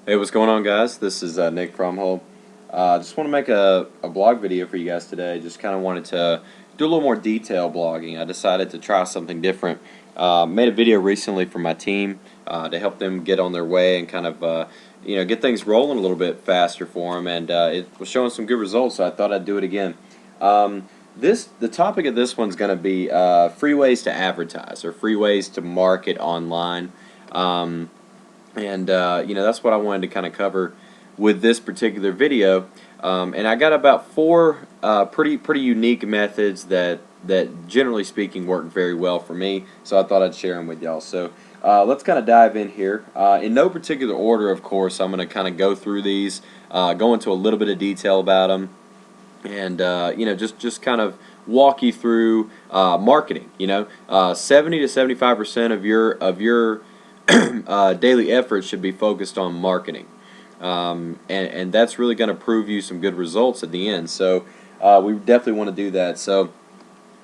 Hey, what's going on, guys? This is Nick Fromhold. Just want to make a blog video for you guys today. Just kind of wanted to do a little more detail blogging. I decided to try something different. Made a video recently for my team to help them get on their way and kind of get things rolling a little bit faster for them, and it was showing some good results. So I thought I'd do it again. The topic of this one's going to be free ways to advertise or free ways to market online. That's what I wanted to kind of cover with this particular video. And I got about four pretty unique methods that generally speaking work very well for me. So I thought I'd share them with y'all. So let's kind of dive in here. In no particular order, of course. I'm going to kind of go through these, go into a little bit of detail about them, and just kind of walk you through marketing. 70 to 75% of your daily efforts should be focused on marketing, and that's really going to prove you some good results at the end. So we definitely want to do that. So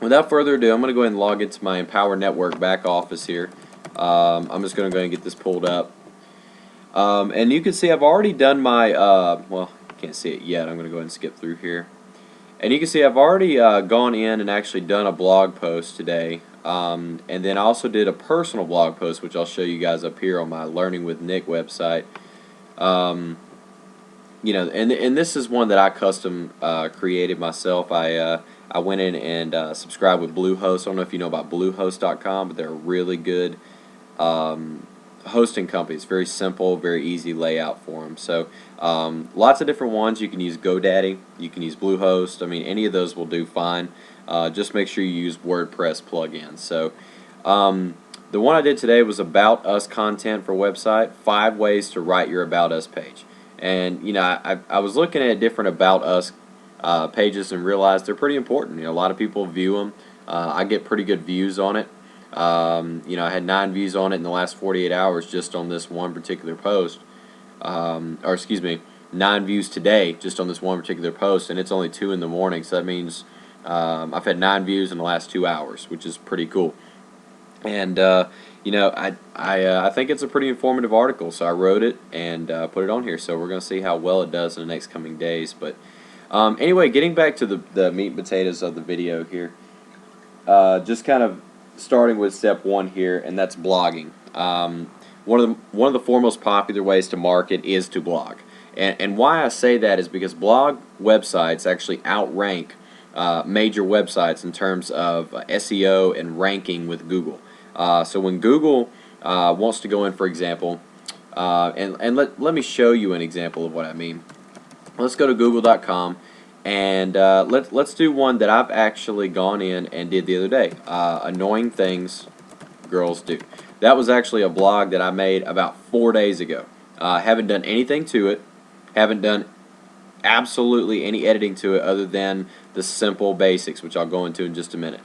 without further ado, I'm going to go ahead and log into my Empower Network back office here. I'm just going to go ahead and get this pulled up, and you can see I've already done my well, you can't see it yet. I'm going to go ahead and skip through here, and you can see I've already gone in and actually done a blog post today. And then I also did a personal blog post, which I'll show you guys up here on my Learning with Nick website. And this is one that I custom created myself. I went in and subscribed with Bluehost. I don't know if you know about Bluehost.com, but they're a really good hosting company. It's very simple, very easy layout for them. So lots of different ones. You can use GoDaddy, you can use Bluehost. I mean, any of those will do fine. Just make sure you use WordPress plugins. So the one I did today was About Us content for website, 5 ways to write your About Us page. And I was looking at different About Us pages and realized they're pretty important. A lot of people view them. I get pretty good views on it. I had 9 views on it in the last 48 hours just on this one particular post. Or excuse me, 9 views today just on this one particular post, and it's only 2 in the morning, so that means I've had 9 views in the last 2 hours, which is pretty cool. And I think it's a pretty informative article, so I wrote it and put it on here. So we're going to see how well it does in the next coming days. But anyway, getting back to the meat and potatoes of the video here, just kind of starting with step 1 here, and that's blogging. One of the foremost popular ways to market is to blog. And why I say that is because blog websites actually outrank major websites in terms of SEO and ranking with Google. So when Google wants to go in, for example, and let me show you an example of what I mean. Let's go to google.com, and let's do one that I've actually gone in and did the other day. Annoying things girls do. That was actually a blog that I made about 4 days ago. Haven't done anything to it. Haven't done absolutely any editing to it other than the simple basics, which I'll go into in just a minute.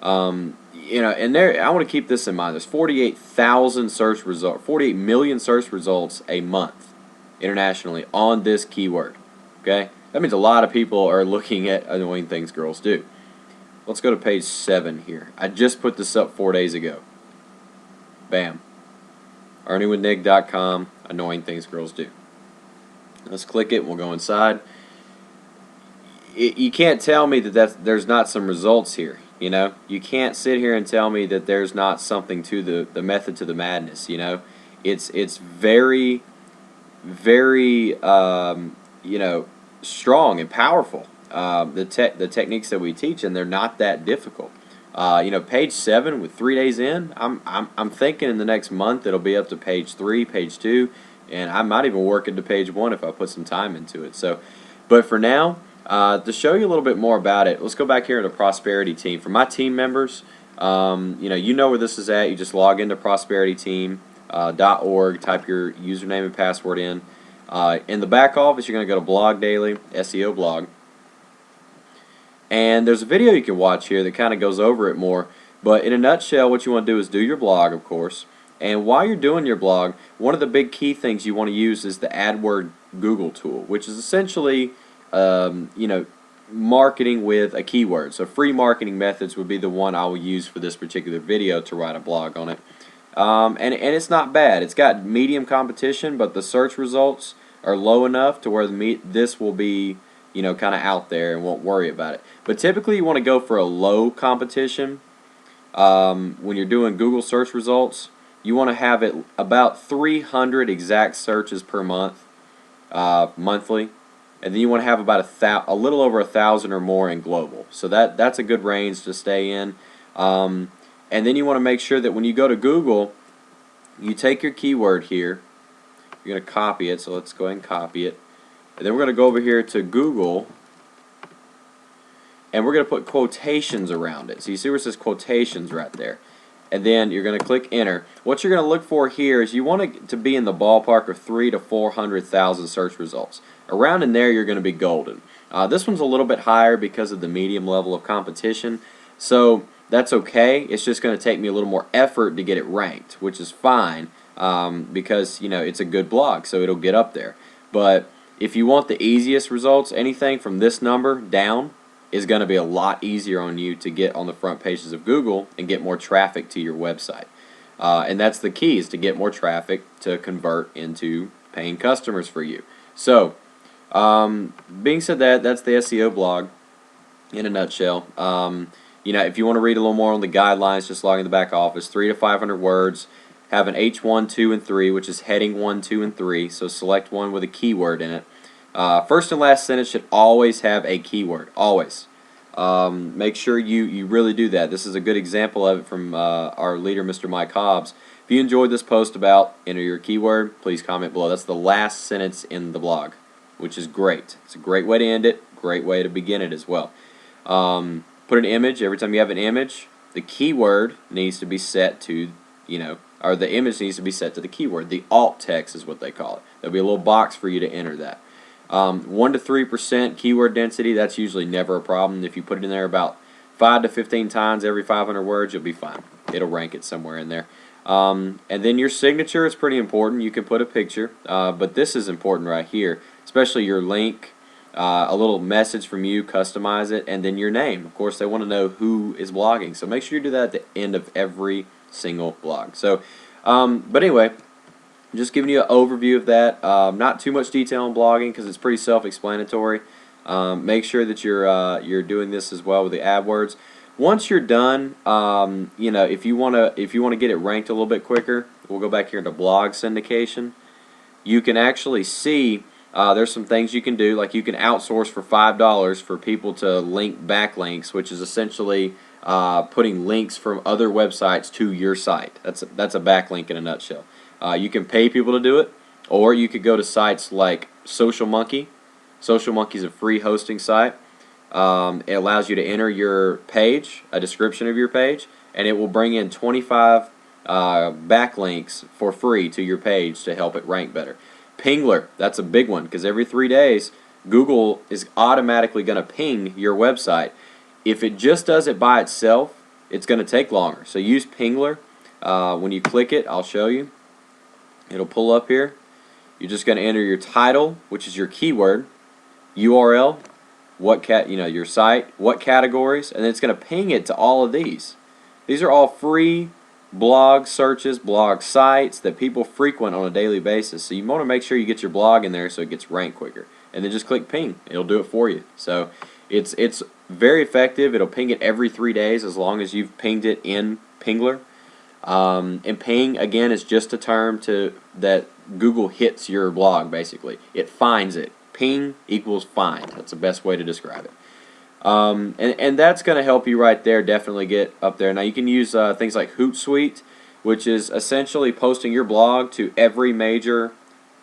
And I want to keep this in mind. There's 48,000 search results, 48 million search results a month internationally on this keyword. Okay, that means a lot of people are looking at annoying things girls do. Let's go to page 7 here. I just put this up 4 days ago. Bam. EarningWithNick.com. Annoying things girls do. Let's click it and we'll go inside. You can't tell me that there's not some results here. You can't sit here and tell me that there's not something to the method to the madness. It's very, very strong and powerful. The techniques that we teach, and they're not that difficult. Page 7 with 3 days in, I'm thinking in the next month it'll be up to page 3, page 2, and I might even work into page 1 if I put some time into it. So, but for now, to show you a little bit more about it, let's go back here to Prosperity Team. For my team members, you know where this is at. You just log into prosperityteam.org, type your username and password in. In the back office, you're going to go to Blog Daily, SEO Blog. And there's a video you can watch here that kind of goes over it more. But in a nutshell, what you want to do is do your blog, of course. And while you're doing your blog, one of the big key things you want to use is the AdWord Google tool, which is essentially, marketing with a keyword. So free marketing methods would be the one I will use for this particular video to write a blog on it. and it's not bad. It's got medium competition, but the search results are low enough to where this will be, kind of out there and won't worry about it. But typically, you want to go for a low competition. When you're doing Google search results, you want to have it about 300 exact searches per month, monthly, and then you want to have about a little over 1,000 or more in global. So that's a good range to stay in. And then you want to make sure that when you go to Google, you take your keyword here. You're going to copy it, so let's go ahead and copy it. And then we're going to go over here to Google, and we're going to put quotations around it. So you see where it says quotations right there. And then you're going to click enter. What you're going to look for here is you want it to be in the ballpark of 300,000 to 400,000 search results. Around in there, you're going to be golden. This one's a little bit higher because of the medium level of competition. So that's okay. It's just going to take me a little more effort to get it ranked, which is fine because it's a good blog, so it'll get up there. But if you want the easiest results, anything from this number down is going to be a lot easier on you to get on the front pages of Google and get more traffic to your website. And that's the key, is to get more traffic to convert into paying customers for you. So, being said that's the SEO blog in a nutshell. If you want to read a little more on the guidelines, just log in the back office, 300 to 500 words, have an H1, 2, and 3, which is heading 1, 2, and 3, so select one with a keyword in it. First and last sentence should always have a keyword, always. Make sure you really do that. This is a good example of it from our leader, Mr. Mike Hobbs. If you enjoyed this post about enter your keyword, please comment below. That's the last sentence in the blog, which is great. It's a great way to end it, great way to begin it as well. Put an image. Every time you have an image, the keyword needs to be set to, or the image needs to be set to the keyword. The alt text is what they call it. There'll be a little box for you to enter that. 1 to 3% keyword density, that's usually never a problem. If you put it in there about 5 to 15 times every 500 words, you'll be fine. It'll rank it somewhere in there. And then your signature is pretty important. You can put a picture, but this is important right here, especially your link, a little message from you, customize it, and then your name. Of course, they want to know who is blogging, so make sure you do that at the end of every single blog. So, but anyway, just giving you an overview of that. Not too much detail on blogging because it's pretty self-explanatory. Make sure that you're doing this as well with the AdWords. Once you're done, if you want to get it ranked a little bit quicker, we'll go back here to blog syndication. You can actually see there's some things you can do, like you can outsource for $5 for people to link backlinks, which is essentially putting links from other websites to your site. That's a backlink in a nutshell. You can pay people to do it, or you could go to sites like SocialMonkey. SocialMonkey is a free hosting site. It allows you to enter your page, a description of your page, and it will bring in 25 backlinks for free to your page to help it rank better. Pingler, that's a big one, because every 3 days, Google is automatically going to ping your website. If it just does it by itself, it's going to take longer. So use Pingler. When you click it, I'll show you. It'll pull up here. You're just going to enter your title, which is your keyword, URL, your site, what categories, and then it's going to ping it to all of these. These are all free blog searches, blog sites that people frequent on a daily basis. So you want to make sure you get your blog in there so it gets ranked quicker. And then just click ping. It'll do it for you. So it's very effective. It'll ping it every 3 days as long as you've pinged it in Pingler. And ping, again, is just a term that Google hits your blog, basically. It finds it. Ping equals find. That's the best way to describe it. And that's going to help you right there, definitely get up there. Now, you can use things like Hootsuite, which is essentially posting your blog to every major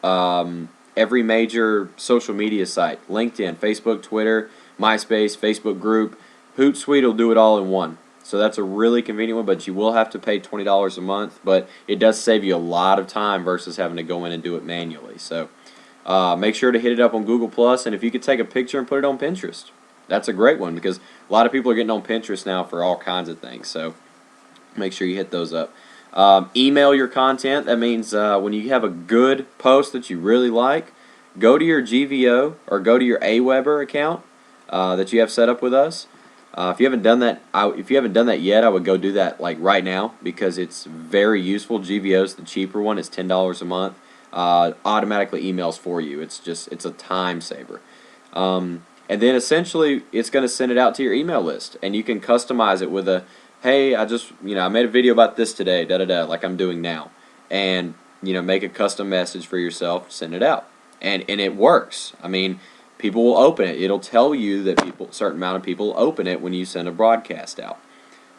social media site. LinkedIn, Facebook, Twitter, MySpace, Facebook group. Hootsuite will do it all in one. So that's a really convenient one, but you will have to pay $20 a month. But it does save you a lot of time versus having to go in and do it manually. So make sure to hit it up on Google+, and if you could take a picture and put it on Pinterest. That's a great one because a lot of people are getting on Pinterest now for all kinds of things. So make sure you hit those up. Email your content. That means when you have a good post that you really like, go to your GVO or go to your Aweber account that you have set up with us. If you haven't done that, yet, I would go do that like right now because it's very useful. GVO is the cheaper one; it's $10 a month. Automatically emails for you. It's a time saver. And then essentially, it's going to send it out to your email list, and you can customize it with a, hey, I made a video about this today, da da da, like I'm doing now, and make a custom message for yourself, send it out, and it works. I mean, people will open it. It'll tell you that a certain amount of people open it when you send a broadcast out.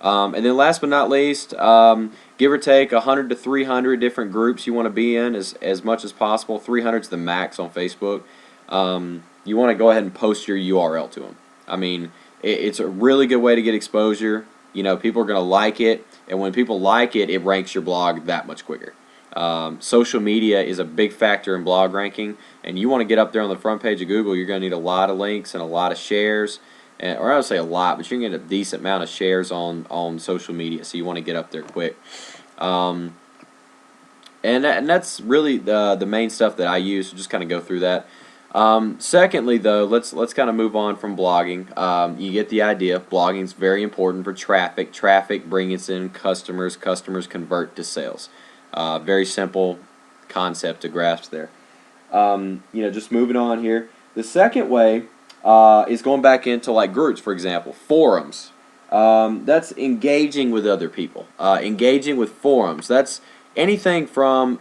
And then last but not least, give or take 100 to 300 different groups you want to be in as much as possible. 300 is the max on Facebook. You want to go ahead and post your URL to them. I mean, it's a really good way to get exposure. People are going to like it, and when people like it, it ranks your blog that much quicker. Social media is a big factor in blog ranking, and you want to get up there on the front page of Google, you're going to need a lot of links and a lot of shares, or I would say a lot, but you're going to get a decent amount of shares on social media, so you want to get up there quick. And that's really the main stuff that I use, so just kind of go through that. Secondly, though, let's kind of move on from blogging. You get the idea. Blogging is very important for traffic. Traffic brings in customers. Customers convert to sales. Very simple concept to grasp there. Just moving on here. The second way is going back into like groups, for example, forums. That's engaging with other people. Engaging with forums. That's anything from,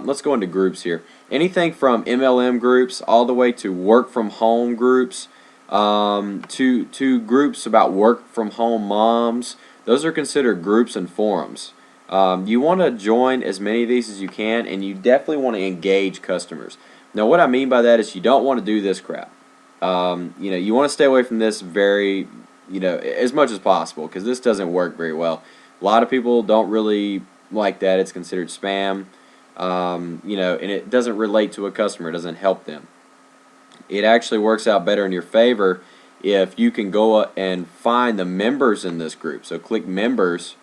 let's go into groups here. Anything from MLM groups all the way to work from home groups, to groups about work from home moms. Those are considered groups and forums. You want to join as many of these as you can, and you definitely want to engage customers. Now, what I mean by that is you don't want to do this crap. You want to stay away from this as much as possible, because this doesn't work very well. A lot of people don't really like that. It's considered spam. And it doesn't relate to a customer. It doesn't help them. It actually works out better in your favor if you can go and find the members in this group. So click members.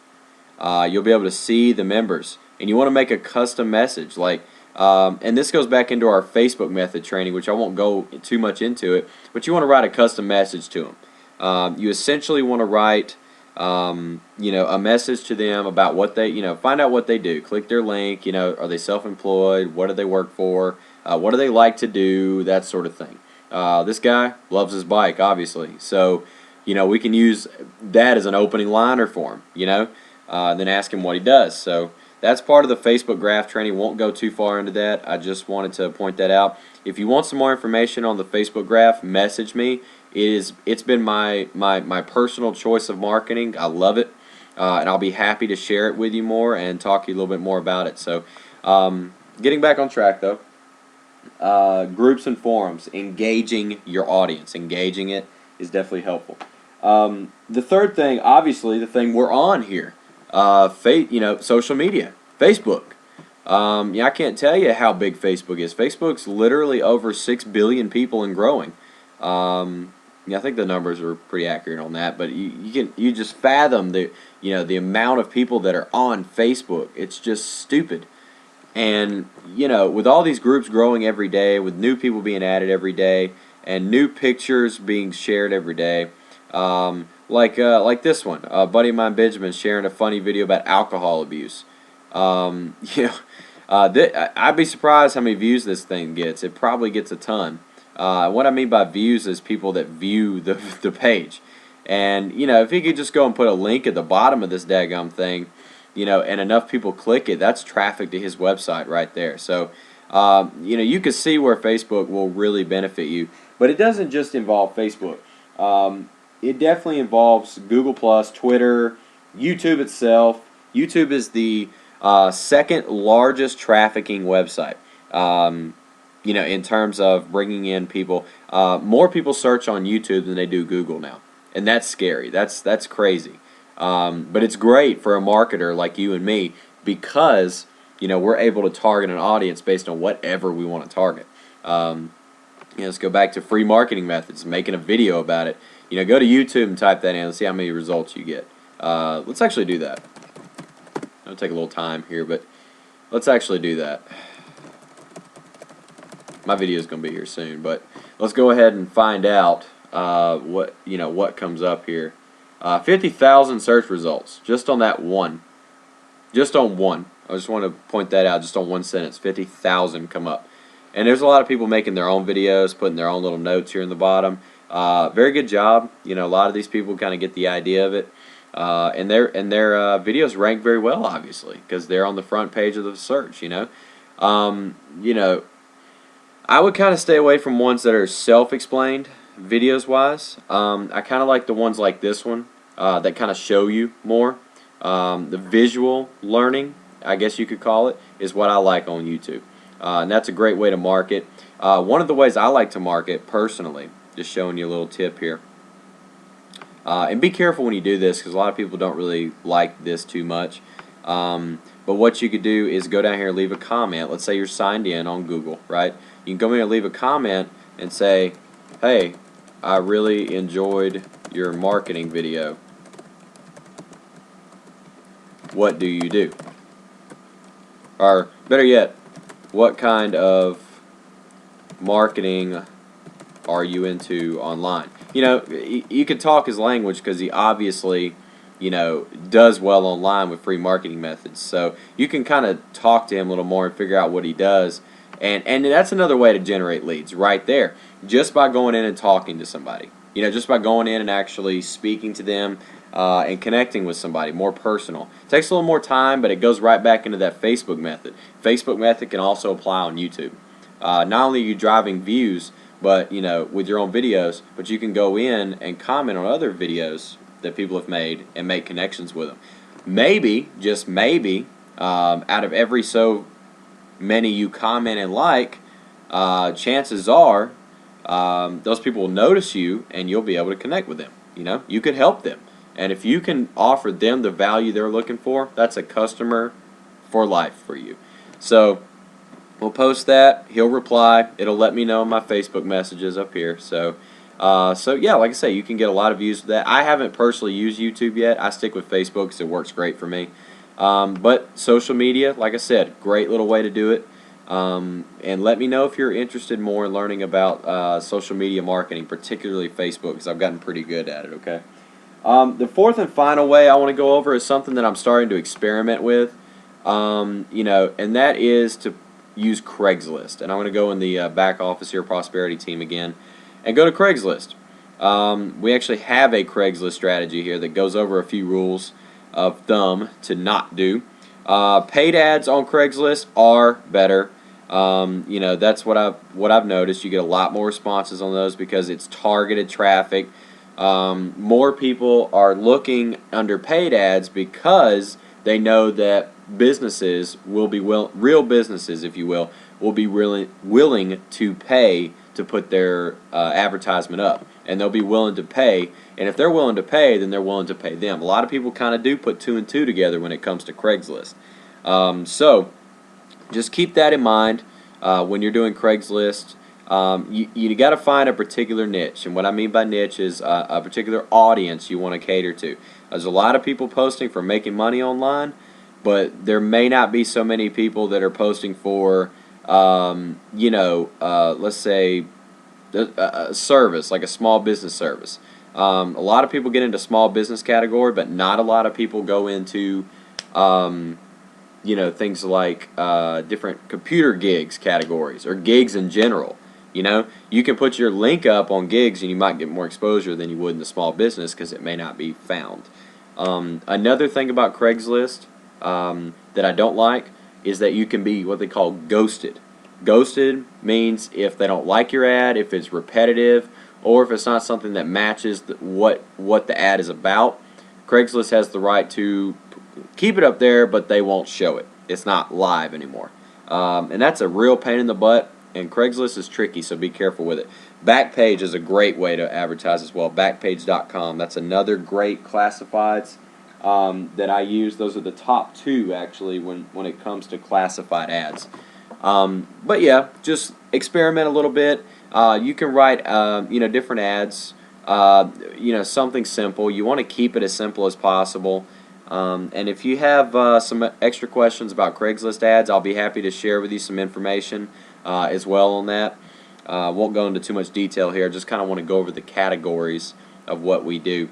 You'll be able to see the members. And you want to make a custom message. And this goes back into our Facebook method training, which I won't go too much into it. But you want to write a custom message to them. You essentially want to write a message to them about what they, find out what they do. Click their link, are they self-employed? What do they work for? What do they like to do? That sort of thing. This guy loves his bike, obviously. So, we can use that as an opening liner for him, then ask him what he does. So that's part of the Facebook graph training. Won't go too far into that. I just wanted to point that out. If you want some more information on the Facebook graph, message me. It's been my personal choice of marketing. I love it, and I'll be happy to share it with you more and talk to you a little bit more about it. So, getting back on track though, groups and forums, engaging your audience, engaging it is definitely helpful. The third thing, obviously, the thing we're on here, social media, Facebook. I can't tell you how big Facebook is. Facebook's literally over 6 billion people and growing. I think the numbers are pretty accurate on that, but you just fathom the amount of people that are on Facebook. It's just stupid. And with all these groups growing every day, with new people being added every day, and new pictures being shared every day, like this one, a buddy of mine, Benjamin, sharing a funny video about alcohol abuse. I'd be surprised how many views this thing gets. It probably gets a ton. What I mean by views is people that view the page. And, if he could just go and put a link at the bottom of this daggum thing, and enough people click it, that's traffic to his website right there. So, you can see where Facebook will really benefit you. But it doesn't just involve Facebook. It definitely involves Google+, Twitter, YouTube itself. YouTube is the second largest trafficking website. In terms of bringing in people. More people search on YouTube than they do Google now. And that's scary. That's crazy. But it's great for a marketer like you and me because, we're able to target an audience based on whatever we want to target. Let's go back to free marketing methods, making a video about it. Go to YouTube and type that in and see how many results you get. Let's actually do that. It'll take a little time here, but let's actually do that. My video is going to be here soon, but let's go ahead and find out what comes up here. 50,000 search results just on that one. Just on one. I just want to point that out. Just on one sentence, 50,000 come up. And there's a lot of people making their own videos, putting their own little notes here in the bottom. Very good job. You know, a lot of these people kind of get the idea of it. And their videos rank very well, obviously, because they're on the front page of the search. You know, I would kind of stay away from ones that are self-explained videos wise. I kind of like the ones like this one that kind of show you more. The visual learning, I guess you could call it, is what I like on YouTube. And that's a great way to market. One of the ways I like to market personally, just showing you a little tip here. And be careful when you do this, because a lot of people don't really like this too much. But what you could do is go down here and leave a comment. Let's say you're signed in on Google, right? You can go in and leave a comment and say, hey, I really enjoyed your marketing video. What do you do? Or better yet, what kind of marketing are you into online? You know, you could talk his language because he obviously, you know, does well online with free marketing methods. So you can kind of talk to him a little more and figure out what he does. And that's another way to generate leads right there, just by going in and talking to somebody. You know, just by going in and actually speaking to them and connecting with somebody, more personal. It takes a little more time, but it goes right back into that Facebook method. Facebook method can also apply on YouTube. Not only are you driving views, but you know, with your own videos, but you can go in and comment on other videos that people have made and make connections with them. Maybe, just maybe, out of every so many you comment and like, chances are those people will notice you and you'll be able to connect with them. You know, you could help them. And if you can offer them the value they're looking for, that's a customer for life for you. So we'll post that. He'll reply. It'll let me know in my Facebook messages up here. So yeah, like I say, you can get a lot of views with that. I haven't personally used YouTube yet. I stick with Facebook because it works great for me. But social media, like I said, great little way to do it. And let me know if you're interested more in learning about social media marketing, particularly Facebook, because I've gotten pretty good at it, okay? The fourth and final way I want to go over is something that I'm starting to experiment with, you know, and that is to use Craigslist. And I'm going to go in the back office here, Prosperity Team again, and go to Craigslist. We actually have a Craigslist strategy here that goes over a few rules of thumb to not do. Paid ads on Craigslist are better. You know, that's what I've noticed. You get a lot more responses on those because it's targeted traffic. More people are looking under paid ads because they know that businesses will be real businesses, if you will be really willing to pay to put their advertisement up, and they'll be willing to pay. And if they're willing to pay, then they're willing to pay them. A lot of people kind of do put two and two together when it comes to Craigslist. So just keep that in mind when you're doing Craigslist. You got to find a particular niche, and what I mean by niche is a particular audience you want to cater to. There's a lot of people posting for making money online, but there may not be so many people that are posting for, you know, let's say a service, like a small business service. A lot of people get into small business category, but not a lot of people go into, you know, things like different computer gigs categories or gigs in general. You know, you can put your link up on gigs and you might get more exposure than you would in the small business because it may not be found. Another thing about Craigslist that I don't like is that you can be what they call ghosted. Ghosted means if they don't like your ad, if it's repetitive, or if it's not something that matches what the ad is about. Craigslist has the right to keep it up there, but they won't show it. It's not live anymore. And that's a real pain in the butt. And Craigslist is tricky, so be careful with it. Backpage is a great way to advertise as well. Backpage.com. That's another great classifieds that I use. Those are the top two, actually, when it comes to classified ads. But yeah, just experiment a little bit. You can write, you know, different ads. You know, something simple. You want to keep it as simple as possible. And if you have some extra questions about Craigslist ads, I'll be happy to share with you some information as well on that. Won't go into too much detail here. I just kind of want to go over the categories of what we do.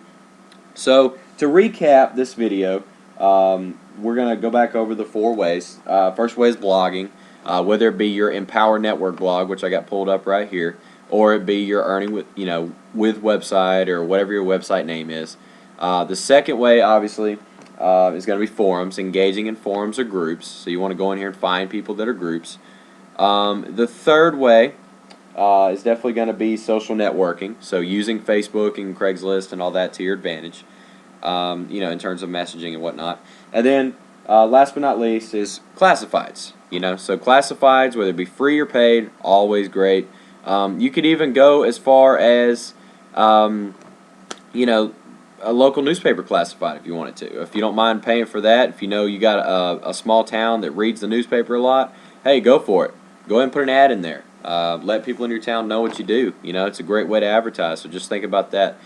So to recap this video, we're going to go back over the 4 ways. First way is blogging, whether it be your Empower Network blog, which I got pulled up right here, or it be your earning with with website or whatever your website name is. The second way, obviously, is going to be forums, engaging in forums or groups. So you want to go in here and find people that are groups. The third way is definitely going to be social networking. So using Facebook and Craigslist and all that to your advantage, in terms of messaging and whatnot. And then last but not least is classifieds. So classifieds, whether it be free or paid, always great. You could even go as far as, a local newspaper classified if you wanted to. If you don't mind paying for that, if you know you got a small town that reads the newspaper a lot, hey, go for it. Go ahead and put an ad in there. Let people in your town know what you do. It's a great way to advertise, so just think about that.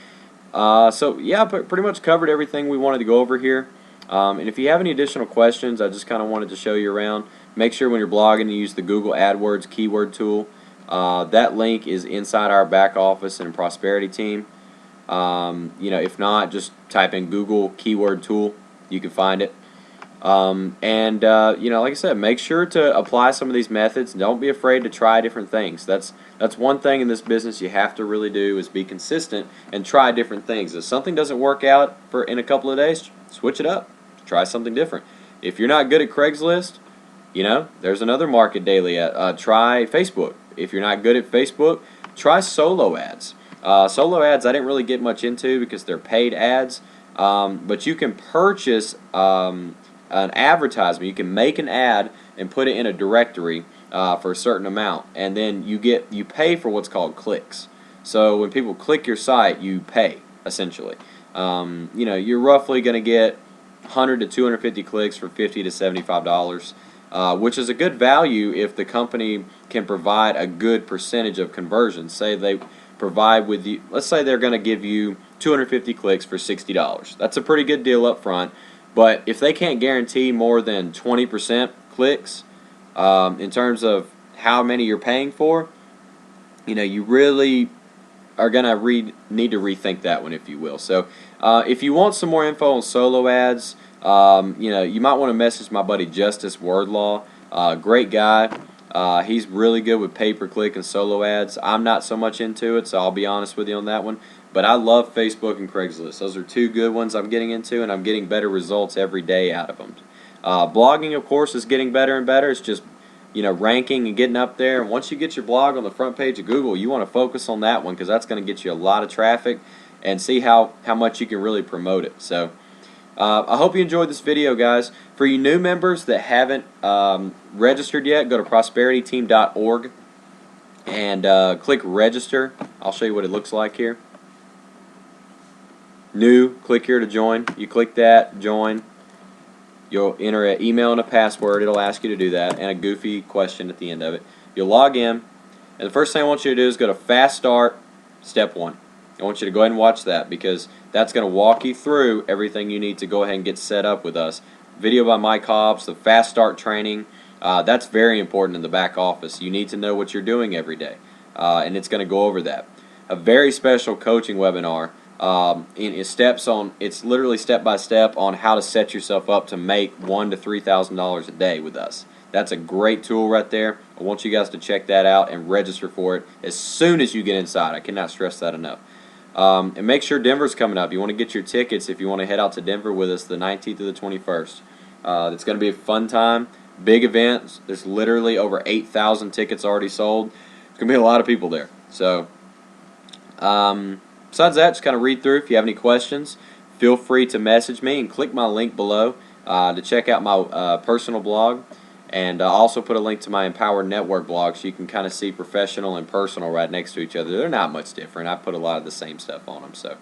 So yeah, pretty much covered everything we wanted to go over here. And if you have any additional questions, I just kind of wanted to show you around. Make sure when you're blogging you use the Google AdWords keyword tool. That link is inside our back office and Prosperity team. If not, just type in Google keyword tool. You can find it. Like I said, make sure to apply some of these methods. Don't be afraid to try different things. That's one thing in this business you have to really do, is be consistent and try different things. If something doesn't work out in a couple of days, switch it up. Try something different. If you're not good at Craigslist, there's another market daily. Try Facebook. If you're not good at Facebook, try solo ads. Solo ads I didn't really get much into because they're paid ads, but you can purchase an advertisement. You can make an ad and put it in a directory for a certain amount, and then you pay for what's called clicks. So when people click your site, you pay essentially. You're roughly going to get 100 to 250 clicks for $50 to $75, which is a good value if the company can provide a good percentage of conversions. Say they provide with you, let's say they're going to give you 250 clicks for $60. That's a pretty good deal up front. But if they can't guarantee more than 20% clicks in terms of how many you're paying for, you really are going to need to rethink that one, if you will. So if you want some more info on solo ads, you might want to message my buddy Justice Wordlaw. Great guy. He's really good with pay-per-click and solo ads. I'm not so much into it, so I'll be honest with you on that one. But I love Facebook and Craigslist. Those are 2 good ones I'm getting into, and I'm getting better results every day out of them. Blogging, of course, is getting better and better. It's just, ranking and getting up there. And once you get your blog on the front page of Google, you want to focus on that one because that's going to get you a lot of traffic and see how much you can really promote it. So I hope you enjoyed this video, guys. For you new members that haven't registered yet, go to prosperityteam.org and click register. I'll show you what it looks like here. New, click here to join. You click that, join. You'll enter an email and a password. It'll ask you to do that, and a goofy question at the end of it. You'll log in, and the first thing I want you to do is go to Fast Start, Step 1. I want you to go ahead and watch that because that's going to walk you through everything you need to go ahead and get set up with us. Video by Mike Hobbs, the Fast Start training. That's very important in the back office. You need to know what you're doing every day, and it's going to go over that. A very special coaching webinar. It's literally step by step on how to set yourself up to make $1,000 to $3,000 a day with us. That's a great tool right there. I want you guys to check that out and register for it as soon as you get inside. I cannot stress that enough. And make sure Denver's coming up. You want to get your tickets if you want to head out to Denver with us the 19th to the 21st. It's going to be a fun time, big event. There's literally over 8,000 tickets already sold. There's going to be a lot of people there. So besides that, just kind of read through. If you have any questions, feel free to message me and click my link below to check out my personal blog. And I'll also put a link to my Empower Network blog so you can kind of see professional and personal right next to each other. They're not much different. I put a lot of the same stuff on them. So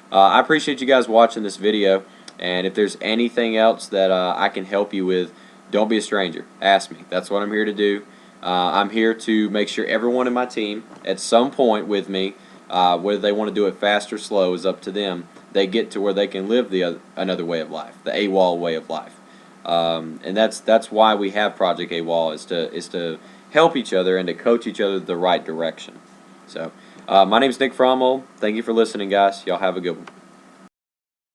I appreciate you guys watching this video. And if there's anything else that I can help you with, don't be a stranger. Ask me. That's what I'm here to do. I'm here to make sure everyone in my team, at some point with me, whether they want to do it fast or slow is up to them, they get to where they can live another way of life, the AWOL way of life. And that's why we have Project AWOL, is to help each other and to coach each other the right direction. So my name's Nick Frommold. Thank you for listening, guys. Y'all have a good one.